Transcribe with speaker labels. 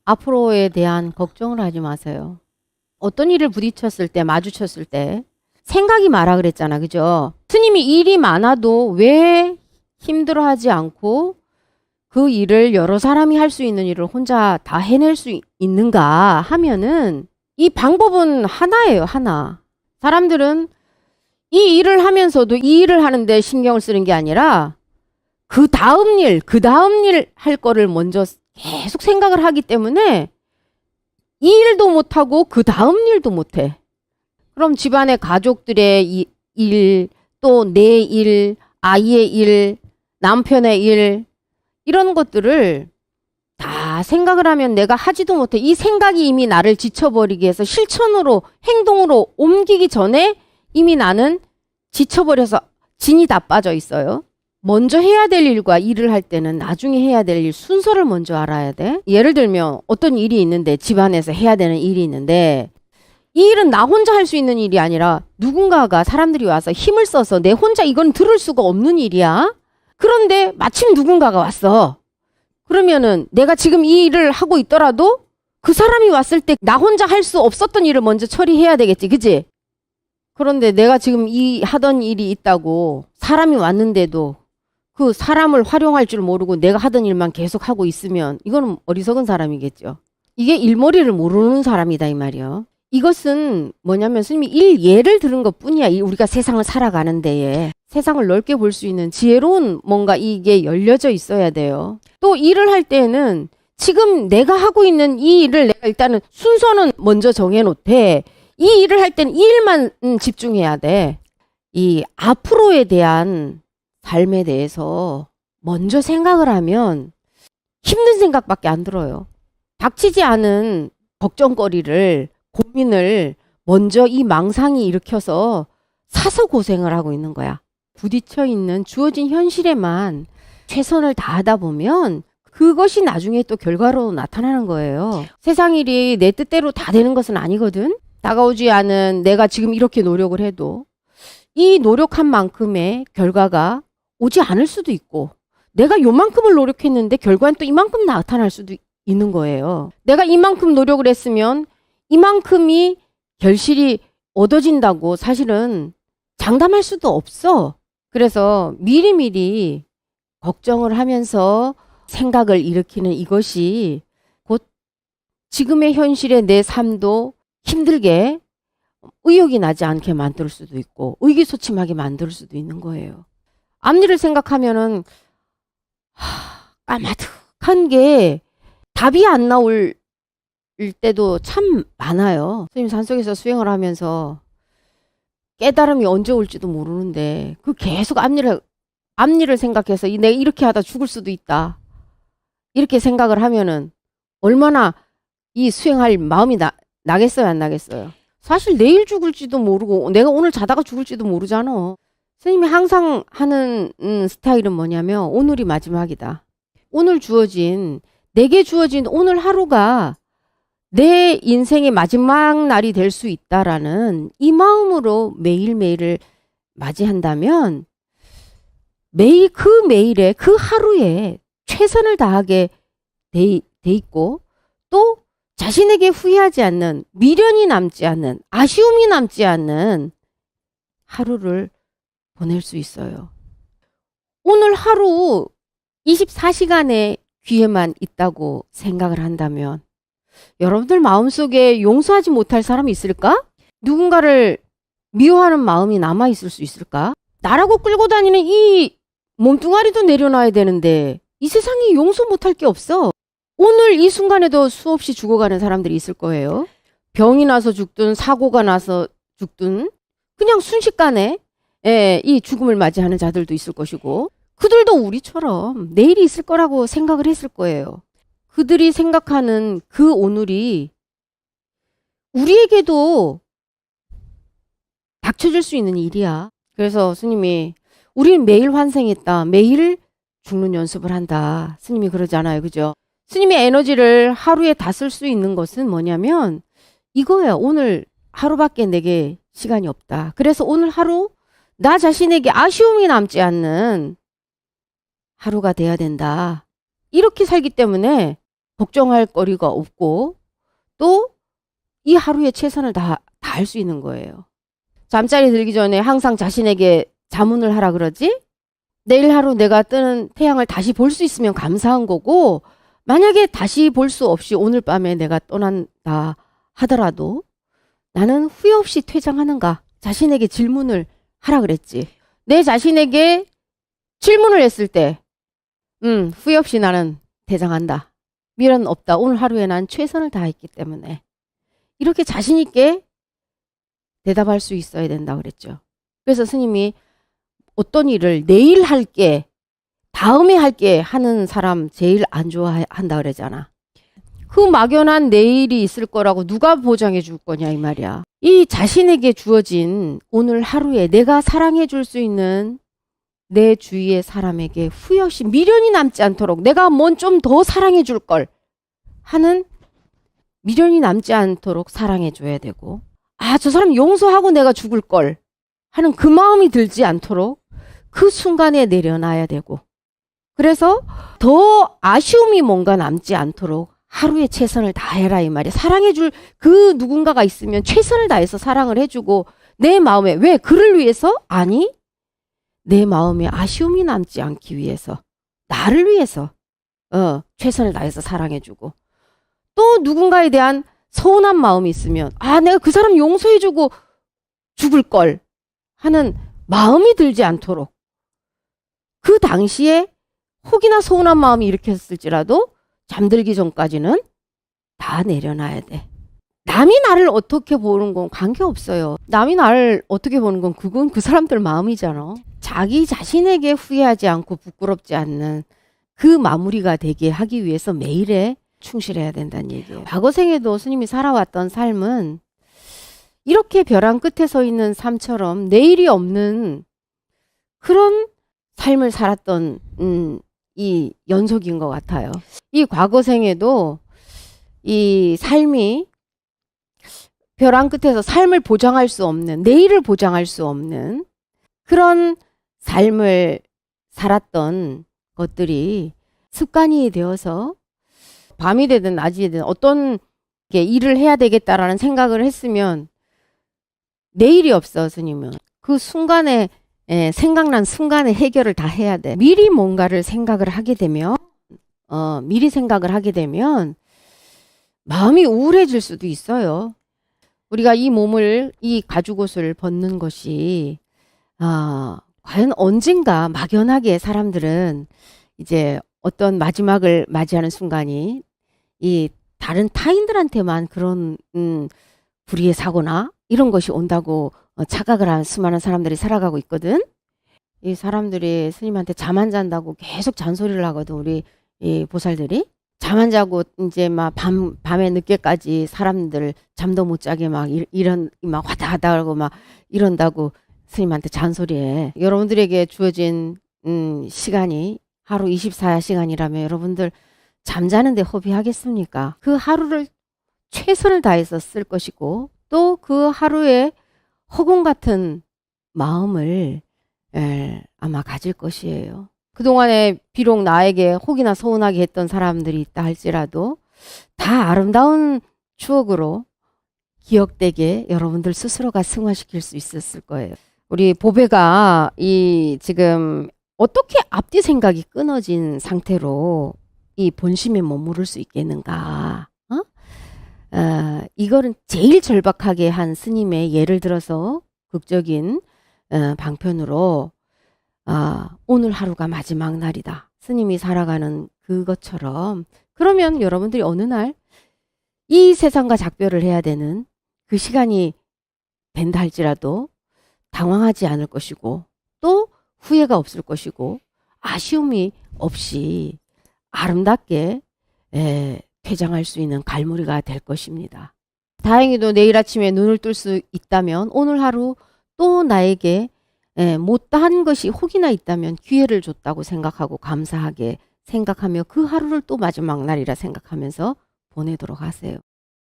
Speaker 1: 앞으로에 대한 걱정을 하지 마세요. 어떤 일을 부딪혔을 때, 마주쳤을 때 생각이 많아 그랬잖아. 그죠? 스님이 일이 많아도 왜 힘들어하지 않고 그 일을 여러 사람이 할 수 있는 일을 혼자 다 해낼 수 있는가 하면은 이 방법은 하나예요. 하나. 사람들은 이 일을 하면서도 이 일을 하는데 신경을 쓰는 게 아니라 그 다음 일 할 거를 먼저 계속 생각을 하기 때문에 이 일도 못하고 그 다음 일도 못해. 그럼 집안의 가족들의 일, 또 내 일, 아이의 일, 남편의 일, 이런 것들을 다 생각을 하면 내가 하지도 못해. 이 생각이 이미 나를 지쳐버리게 해서 실천으로, 행동으로 옮기기 전에 이미 나는 지쳐버려서 진이 다 빠져 있어요. 먼저 해야 될 일과 일을 할 때는 나중에 해야 될 일 순서를 먼저 알아야 돼. 예를 들면 어떤 일이 있는데, 집안에서 해야 되는 일이 있는데 이 일은 나 혼자 할 수 있는 일이 아니라 누군가가, 사람들이 와서 힘을 써서 내 혼자 이건 들을 수가 없는 일이야. 그런데 마침 누군가가 왔어. 그러면은 내가 지금 이 일을 하고 있더라도 그 사람이 왔을 때 나 혼자 할 수 없었던 일을 먼저 처리해야 되겠지. 그치? 그런데 내가 지금 하던 일이 있다고 사람이 왔는데도 그 사람을 활용할 줄 모르고 내가 하던 일만 계속 하고 있으면 이거는 어리석은 사람이겠죠. 이게 일머리를 모르는 사람이다 이 말이요. 이것은 뭐냐면 스님이 예를 들은 것 뿐이야. 우리가 세상을 살아가는 데에 세상을 넓게 볼 수 있는 지혜로운 뭔가 이게 열려져 있어야 돼요. 또 일을 할 때는 지금 내가 하고 있는 이 일을 내가 일단은 순서는 먼저 정해놓되 이 일을 할 때는 이 일만 집중해야 돼. 이 앞으로에 대한 삶에 대해서 먼저 생각을 하면 힘든 생각밖에 안 들어요. 닥치지 않은 걱정거리를, 고민을 먼저 이 망상이 일으켜서 사서 고생을 하고 있는 거야. 부딪혀 있는 주어진 현실에만 최선을 다하다 보면 그것이 나중에 또 결과로 나타나는 거예요. 세상 일이 내 뜻대로 다 되는 것은 아니거든. 다가오지 않은 내가 지금 이렇게 노력을 해도 이 노력한 만큼의 결과가 오지 않을 수도 있고, 내가 요만큼을 노력했는데 결과는 또 이만큼 나타날 수도 있는 거예요. 내가 이만큼 노력을 했으면 이만큼이 결실이 얻어진다고 사실은 장담할 수도 없어. 그래서 미리미리 걱정을 하면서 생각을 일으키는 이것이 곧 지금의 현실의 내 삶도 힘들게, 의욕이 나지 않게 만들 수도 있고 의기소침하게 만들 수도 있는 거예요. 앞일을 생각하면은 까마득한 게 답이 안 나올 때도 참 많아요. 선생님 산속에서 수행을 하면서 깨달음이 언제 올지도 모르는데 그 계속 앞일을 생각해서 내가 이렇게 하다 죽을 수도 있다, 이렇게 생각을 하면은 얼마나 이 수행할 마음이 나겠어요, 안 나겠어요? 사실 내일 죽을지도 모르고 내가 오늘 자다가 죽을지도 모르잖아. 선생님이 항상 하는 스타일은 뭐냐면 오늘이 마지막이다. 오늘 내게 주어진 오늘 하루가 내 인생의 마지막 날이 될 수 있다라는 이 마음으로 매일매일을 맞이한다면 매일 그 매일에 그 하루에 최선을 다하게 돼 있고, 또 자신에게 후회하지 않는, 미련이 남지 않는, 아쉬움이 남지 않는 하루를 보낼 수 있어요. 오늘 하루 24시간의 기회만 있다고 생각을 한다면 여러분들 마음속에 용서하지 못할 사람이 있을까? 누군가를 미워하는 마음이 남아있을 수 있을까? 나라고 끌고 다니는 이 몸뚱아리도 내려놔야 되는데 이 세상에 용서 못할 게 없어. 오늘 이 순간에도 수없이 죽어가는 사람들이 있을 거예요. 병이 나서 죽든 사고가 나서 죽든 그냥 순식간에 이 죽음을 맞이하는 자들도 있을 것이고, 그들도 우리처럼 내일이 있을 거라고 생각을 했을 거예요. 그들이 생각하는 그 오늘이 우리에게도 닥쳐질 수 있는 일이야. 그래서 스님이 우리는 매일 환생했다, 매일 죽는 연습을 한다, 스님이 그러잖아요. 그죠? 스님의 에너지를 하루에 다 쓸 수 있는 것은 뭐냐면 이거야. 오늘 하루밖에 내게 시간이 없다. 그래서 오늘 하루 나 자신에게 아쉬움이 남지 않는 하루가 돼야 된다. 이렇게 살기 때문에 걱정할 거리가 없고 또 이 하루에 최선을 다할 수 있는 거예요. 잠자리 들기 전에 항상 자신에게 자문을 하라 그러지? 내일 하루 내가 뜨는 태양을 다시 볼 수 있으면 감사한 거고, 만약에 다시 볼 수 없이 오늘 밤에 내가 떠난다 하더라도 나는 후회 없이 퇴장하는가? 자신에게 질문을 하라 그랬지. 내 자신에게 질문을 했을 때 후회 없이 나는 퇴장한다. 미련 없다. 오늘 하루에 난 최선을 다했기 때문에. 이렇게 자신 있게 대답할 수 있어야 된다 그랬죠. 그래서 스님이 어떤 일을 내일 할게, 다음에 할게 하는 사람 제일 안 좋아한다 그러잖아. 그 막연한 내일이 있을 거라고 누가 보장해 줄 거냐 이 말이야. 이 자신에게 주어진 오늘 하루에 내가 사랑해 줄 수 있는 내 주위의 사람에게 후회 없이 미련이 남지 않도록 내가 뭔 좀 더 사랑해 줄 걸 하는, 미련이 남지 않도록 사랑해 줘야 되고, 아, 저 사람 용서하고 내가 죽을 걸 하는 그 마음이 들지 않도록 그 순간에 내려놔야 되고, 그래서 더 아쉬움이 뭔가 남지 않도록 하루에 최선을 다해라 이 말이야. 사랑해 줄 그 누군가가 있으면 최선을 다해서 사랑을 해주고, 내 마음에, 왜 그를 위해서? 아니, 내 마음에 아쉬움이 남지 않기 위해서, 나를 위해서 최선을 다해서 사랑해주고, 또 누군가에 대한 서운한 마음이 있으면, 아, 내가 그 사람 용서해주고 죽을 걸 하는 마음이 들지 않도록 그 당시에 혹이나 서운한 마음이 일으켰을지라도 잠들기 전까지는 다 내려놔야 돼. 남이 나를 어떻게 보는 건 관계없어요. 남이 나를 어떻게 보는 건 그건 그 사람들 마음이잖아. 자기 자신에게 후회하지 않고 부끄럽지 않는 그 마무리가 되게 하기 위해서 매일에 충실해야 된다는 얘기예요. 과거 생에도 스님이 살아왔던 삶은 이렇게 벼랑 끝에 서 있는 삶처럼 내일이 없는 그런 삶을 살았던 이 연속인 것 같아요. 이 과거 생에도 이 삶이 벼랑 끝에서 삶을 보장할 수 없는, 내일을 보장할 수 없는 그런 삶을 살았던 것들이 습관이 되어서 밤이 되든 낮이 되든 어떤 일을 해야 되겠다라는 생각을 했으면 내일이 없어. 스님은 그 순간에 생각난 순간에 해결을 다 해야 돼. 미리 뭔가를 생각을 하게 되면 미리 생각을 하게 되면 마음이 우울해질 수도 있어요. 우리가 이 몸을, 이 가죽옷을 벗는 것이 과연 언젠가 막연하게 사람들은 이제 어떤 마지막을 맞이하는 순간이 이 다른 타인들한테만 그런 불의의 사고나 이런 것이 온다고 착각을 한 수많은 사람들이 살아가고 있거든. 이 사람들이 스님한테 잠 안 잔다고 계속 잔소리를 하거든. 우리 이 보살들이 잠 안 자고 이제 막 밤에 늦게까지 사람들 잠도 못 자게 막 이런 막 왔다 갔다 하고 막 이런다고 스님한테 잔소리해. 여러분들에게 주어진 시간이 하루 24시간이라면 여러분들 잠자는데 허비하겠습니까? 그 하루를 최선을 다해서 쓸 것이고, 또 그 하루에 허공 같은 마음을 아마 가질 것이에요. 그동안에 비록 나에게 혹이나 서운하게 했던 사람들이 있다 할지라도 다 아름다운 추억으로 기억되게 여러분들 스스로가 승화시킬 수 있었을 거예요. 우리 보배가 이 지금 어떻게 앞뒤 생각이 끊어진 상태로 이 본심에 머무를 수 있겠는가? 이거는 제일 절박하게 한 스님의 예를 들어서 극적인 방편으로 오늘 하루가 마지막 날이다. 스님이 살아가는 그것처럼, 그러면 여러분들이 어느 날 이 세상과 작별을 해야 되는 그 시간이 된다 할지라도 당황하지 않을 것이고, 또 후회가 없을 것이고, 아쉬움이 없이 아름답게 퇴장할 수 있는 갈무리가 될 것입니다. 다행히도 내일 아침에 눈을 뜰 수 있다면 오늘 하루 또 나에게 못다한 것이 혹이나 있다면 기회를 줬다고 생각하고 감사하게 생각하며 그 하루를 또 마지막 날이라 생각하면서 보내도록 하세요.